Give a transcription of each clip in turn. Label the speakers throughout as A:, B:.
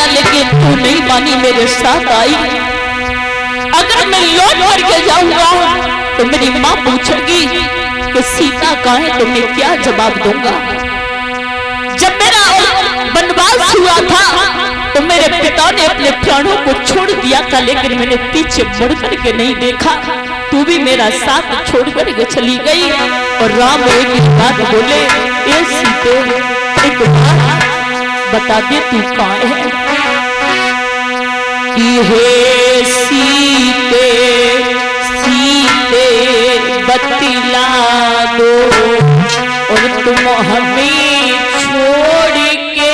A: दिया लेकिन तू नहीं मानी, मेरे साथ आई। अगर मैं लौट करके जाऊंगा तो मेरी माँ पूछेगी कि सीता कहाँ है, तो मैं क्या जवाब दूंगा। जब मेरा वनवास हुआ था तो मेरे पिता ने अपने प्राणों को छोड़ दिया था, लेकिन मैंने पीछे मुड़ करके नहीं देखा। तू भी मेरा साथ छोड़ करके चली गई। और राम एक बात बोले, ए सीते एक बात बता दे तू कहाँ है। कि हे सीते सीते बतला दो, और तुम हमें छोड़ के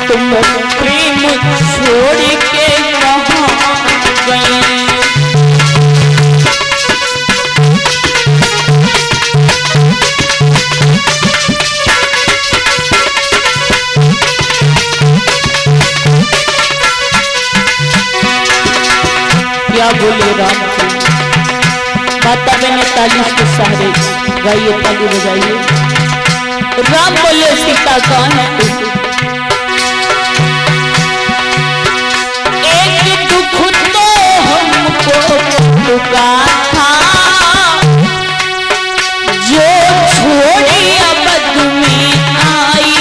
A: तुम प्रेम छोड़ के कहाँ गई। क्या बोले राम जी, माता मैंने ताली के सहारे गाइए, ताली बजाइए। राम बोले सीता कहाँ है तू। एक दुख तो हमको दुखा था, जो छोड़ी अब तुम्हें आई।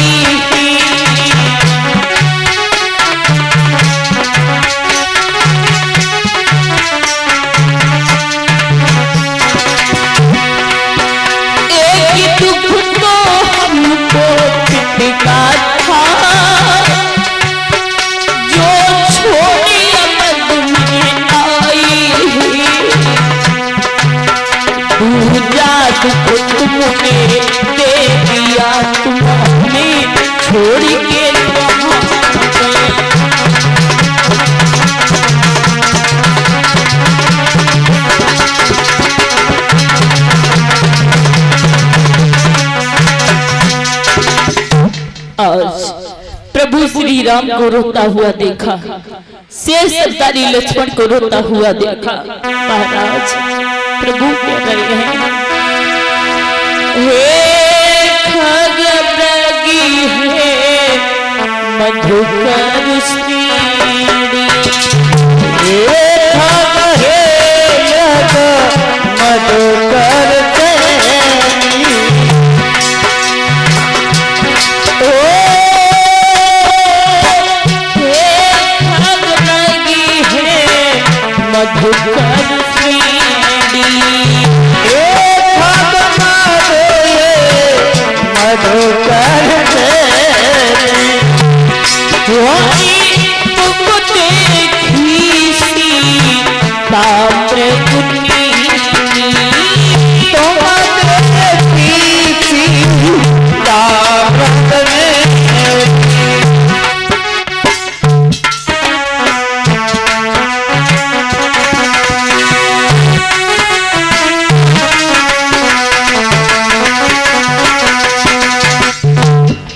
A: एक दुख तो हमको पिता था, जो छोड़ी अब तुम्हें आई। पूजा दुख तुमने दे दिया, तुमने छोड़ के आज प्रभु श्री राम को रोता हुआ देखा, शेष सप्तारी लक्ष्मण को रोता हुआ देखा। महाराज प्रभु कह रहे हैं, हे खगमृगी हे मधुकर श्रीणी, हे खग हे मधुकर मधुकर श्रीणी, मधुकर तुम देखी सीता प्रगुनी, तुम देखी सीता प्रगुनी।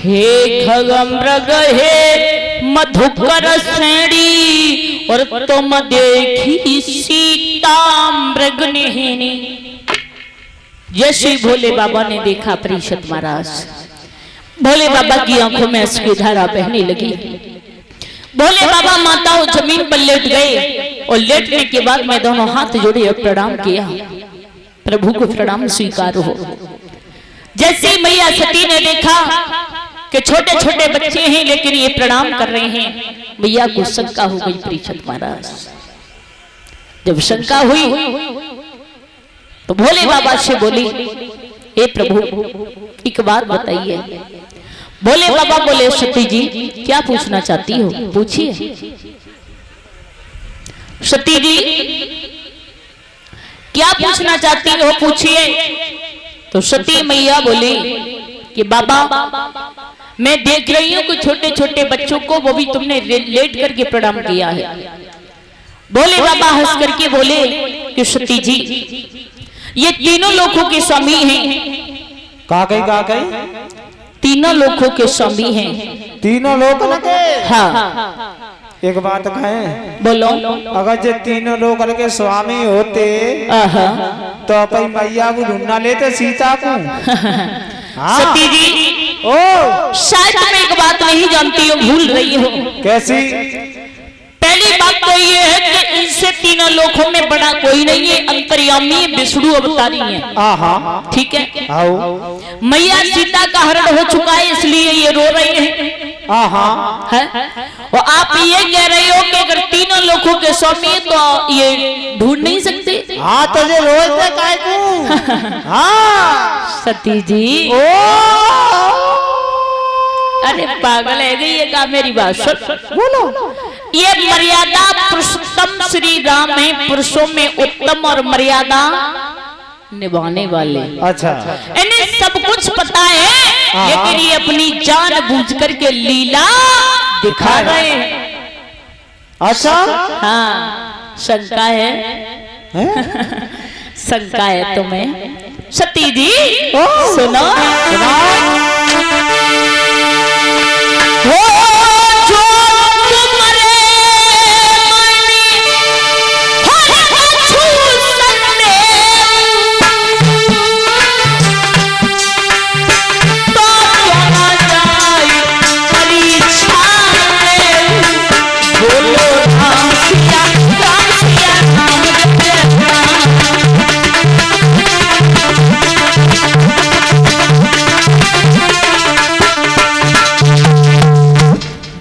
A: हे खगमृग हे मधुकर श्रेणी, और तुम देखी सीता मृगनेहिनी। जैसे भोले बाबा ने देखा परीक्षित महाराज, भोले बाबा की आंखों में अश्रु की धारा बहने लगी। भोले बाबा माताओं जमीन पर लेट गए, और लेटने के बाद मैं दोनों हाथ जोड़े और प्रणाम किया, प्रभु को प्रणाम स्वीकार हो। जैसे मैया सती ने देखा कि छोटे छोटे बच्चे हैं लेकिन ये प्रणाम कर रहे हैं, मैया को शंका हो गई परीक्षित महाराज। जब शंका हुई तो भोले बाबा से बोली, हे प्रभु एक बात बताइए, बोले बाबा, बोले सती जी क्या पूछना चाहती हो, पूछिए। सती जी क्या पूछना चाहती हो, पूछिए। तो सती मैया बोली कि बाबा मैं देख रही हूं कि छोटे छोटे बच्चों को वो भी तुमने लेट करके प्रणाम किया है। बोले बाबा हंस करके बोले कि सती जी ये तीनों लोगों के स्वामी हैं।
B: काकई
A: तीनों लोगों के स्वामी हैं।
B: तीनों लोग लगे।
A: हाँ
B: एक बात कहें,
A: बोलो।
B: अगर जो तीनों लोग के स्वामी होते तो अपन मैया को ढूंढना लेते सीता को। हाँ।
A: सती जी
B: ओ
A: शायद तुम एक बात नहीं जानती हो, भूल रही हो।
B: कैसी?
A: पहली बात तो ये है कि इनसे तीनों लोगों में बड़ा कोई नहीं है, अंतर्यामी विष्णु अवतारी है। ठीक है।
B: आओ।
A: मैया सीता का हरण हो चुका है इसलिए ये रो रहे हैं। है? और आप ये कह रहे हो कि अगर तीनों लोगों के स्वामी तो ये ढूंढ नहीं सकते।
B: हाँ तो ये रोज काय को। हाँ
A: सती जी
B: ओ
A: अरे पागल है गई ये का, मेरी बात सुन।
B: बोलो।
A: ये मर्यादा पुरुषोत्तम श्री राम है, पुरुषों में उत्तम और मर्यादा निभाने वाले।
B: अच्छा
A: इन्हें सब कुछ पता है, लेकिन ये अपनी जान बूझ करके लीला दिखा रहे हैं।
B: अच्छा
A: हाँ शंका है, शंका है तुम्हें। सती जी सुनो।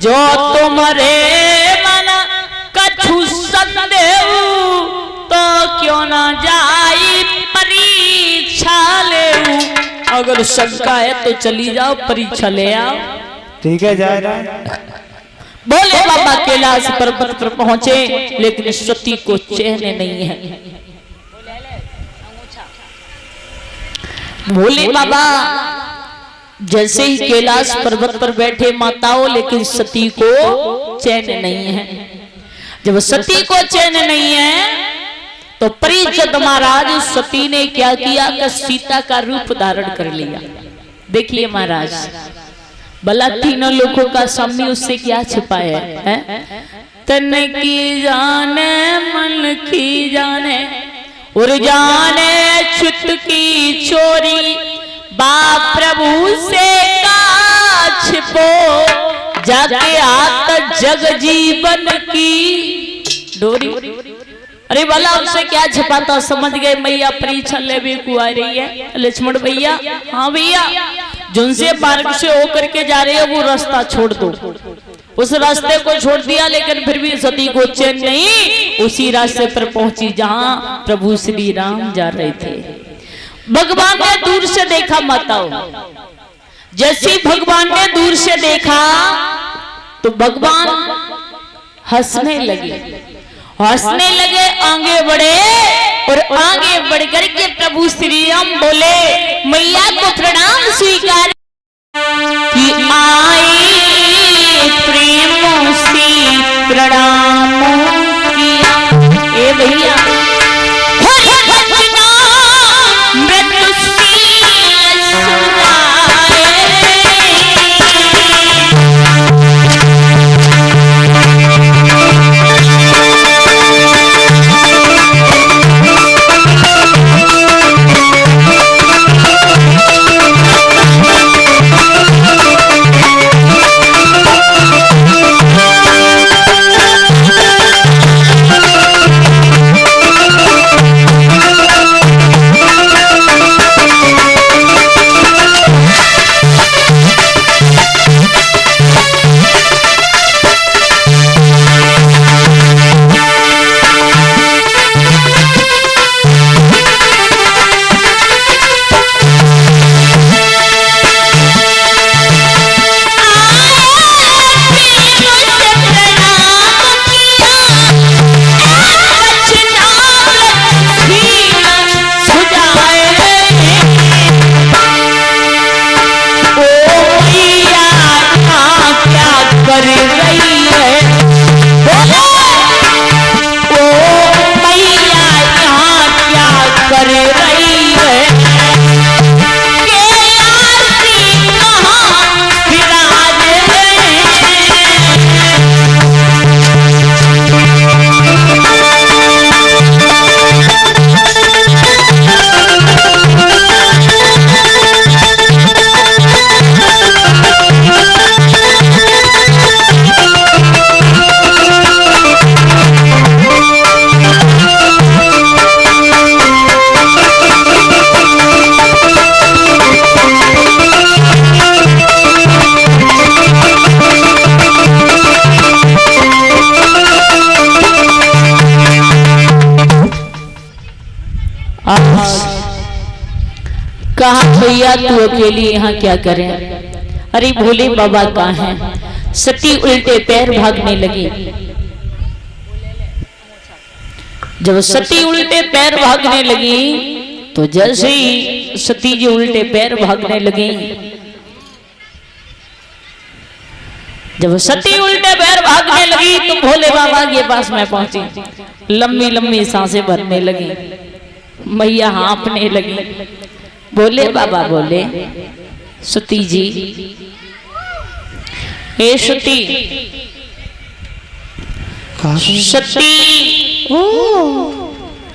A: जो तुम्हारे मन कछु संदेह तो क्यों ना जाई परीक्षा ले। अगर शंका है तो चली जाओ, परीक्षा ले आओ।
B: ठीक है जाए रहा।
A: बोले बाबा कैलाश पर्वत पर पहुंचे, लेकिन सती को चैन नहीं है। बोले बाबा जैसे ही कैलाश पर्वत पर बैठे माताओं, लेकिन सती को चैन नहीं है। जब सती को चैन नहीं है तो परीक्षित महाराज सती ने क्या किया कि सीता का रूप धारण कर लिया। देखिए महाराज भला तीनों लोगों का स्वामी उससे क्या छिपाया है? तन की जाने मन की जाने और जाने छुत की चोरी, बाप प्रभु से का छिपो जाके हाथ जग जीवन की डोरी। अरे भला उससे क्या छिपाता, समझ गए मैया परीक्षा ले भी कुआ रही है। लक्ष्मण भैया हाँ भैया जिनसे मार्ग से होकर के जा रहे हो वो रास्ता छोड़ दो। उस रास्ते को छोड़ दिया, लेकिन फिर भी सती को चैन नहीं, उसी रास्ते पर पहुंची जहां प्रभु श्री राम जा रहे थे। भगवान ने दूर से देखा माताओं, जैसे भगवान ने दूर से देखा तो भगवान हंसने लगे, आगे बढ़े और आगे बढ़ करके प्रभु श्री राम बोले मैया को प्रणाम स्वीकार कि आए प्रेम से प्रणाम किया। ए भैया कहा भैया तू अकेली यहाँ क्या करे? अरे भोले बाबा कहाँ हैं? सती उल्टे पैर भागने लगी। जब सती उल्टे पैर भागने लगी तो जैसे ही सती जी उल्टे पैर भागने लगी, जब सती उल्टे पैर भागने लगी तो भोले बाबा के पास में पहुंची। लंबी लंबी सांसें भरने लगी, मैया हाँफने लगी। भोले बाबा बोले, सती जी, हे सती, सती,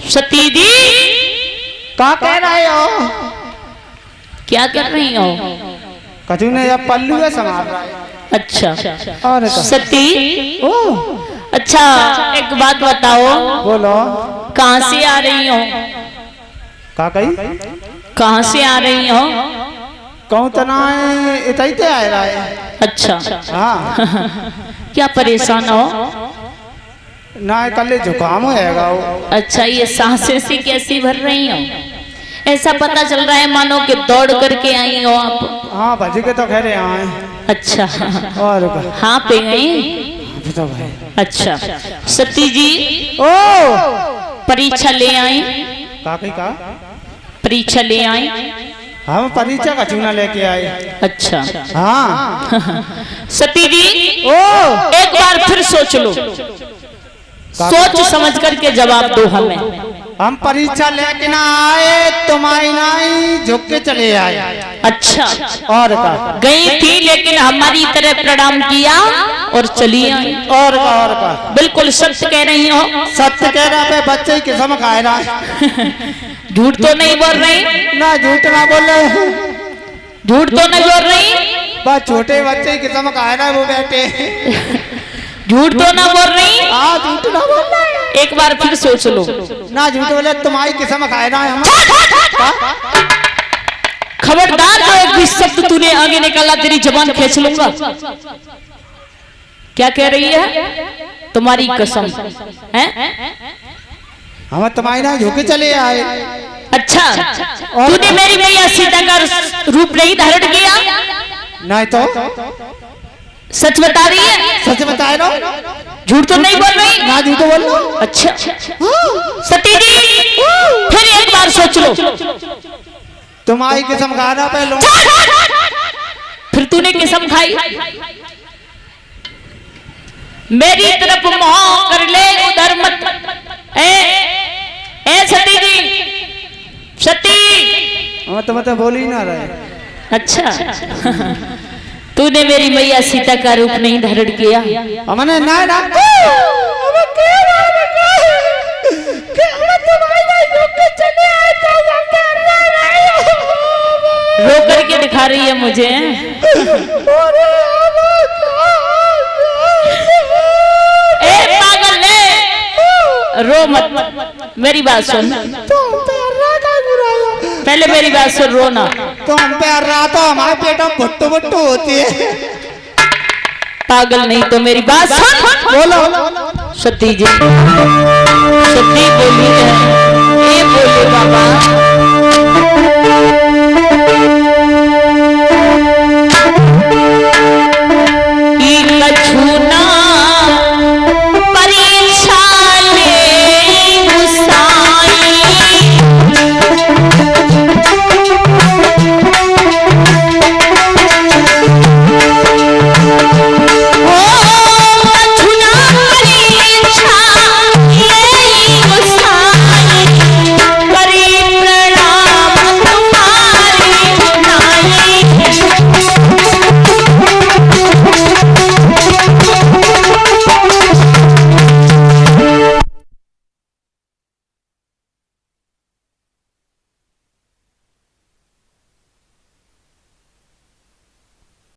A: सती जी,
B: क्या कह रहे हो?
A: क्या कर रही हो?
B: कचू ने जब पल्लू है संभाल रहा है।
A: अच्छा,
B: और
A: सती, अच्छा एक बात बताओ,
B: बोलो।
A: कहाँ से आ रही हो?
B: का कही?
A: कहाँ से आ रही हो?
B: कहूँ तो ना इतने आ रहा है।
A: अच्छा,
B: हाँ।
A: क्या परेशान हो?
B: ना कल जुकाम होएगा वो।
A: अच्छा, ये सांसें सी कैसी भर रही हो? ऐसा पता चल रहा है मानो कि दौड़ करके आई हो आप।
B: हाँ भज के तो खैर यहाँ है।
A: अच्छा,
B: और
A: हाँ पे गई।
B: तो भाई।
A: अच्छा, सती जी,
B: ओ
A: परीक्षा ले आई?
B: का
A: परीक्षा ले आई?
B: हम परीक्षा का चूना लेके आए।
A: अच्छा,
B: हाँ।
A: सती जी,
B: ओ
A: एक बार फिर सोच लो, सोच समझ करके जवाब दो हमें।
B: हम परीक्षा लेके ना आए, तुम्हारी नाई झुक के चले आए।
A: अच्छा,
B: और का
A: गई थी लेकिन हमारी तरह प्रणाम किया और चली आई।
B: और का
A: बिल्कुल सत्य कह रही हो?
B: सत्य कह रहा है, बच्चे की कसम खा रहा है।
A: झूठ तो नहीं बोल रही?
B: ना झूठ ना बोल रहे।
A: झूठ तो नहीं बोल रही?
B: बस छोटे बच्चे की कसम खा रहा है वो बेटे।
A: झूठ तो ना बोल रही?
B: हाँ झूठ ना बोल रहा है।
A: एक बार फिर सोच लो।
B: ना झूठ बोले, तुम्हारी कसम खा रहा है हम।
A: खबरदार, जो एक भी शब्द तूने आगे निकाला तेरी जबान खींच लूंगा। क्या कह रही है? तुम्हारी कसम है?
B: हम तुम्हारी नाई झुक के चले आए।
A: अच्छा, तूने मेरी मैया सीता का रूप नहीं धारण किया?
B: नहीं तो
A: सच बता रही है?
B: सच बता रहा हूँ,
A: झूठ तो नहीं बोल रही?
B: ना झूठ बोल रहा हूँ।
A: अच्छा, सती जी, फिर एक बार सोच लो।
B: तुम्हारी कसम खा रहा पहले।
A: फिर तूने कसम खाई? मेरी तरफ मुंह कर ले, उधर मत। ए सती जी, सती।
B: हम तो मतलब बोल ही ना रहे।
A: अच्छा, तूने मेरी मैया सीता का रूप नहीं धारण किया?
B: हमने ना
A: रो करके दिखा रही है मुझे। ए पागल ले, रो मत, मेरी बात सुन। पहले मेरी बात सुन, रोना।
B: तो हम पे रहा तो हमारे पेट में भुट्टू भुट्टू होती है।
A: पागल नहीं तो मेरी बात सुन।
B: बोलो।
A: सती जी, सती बोली,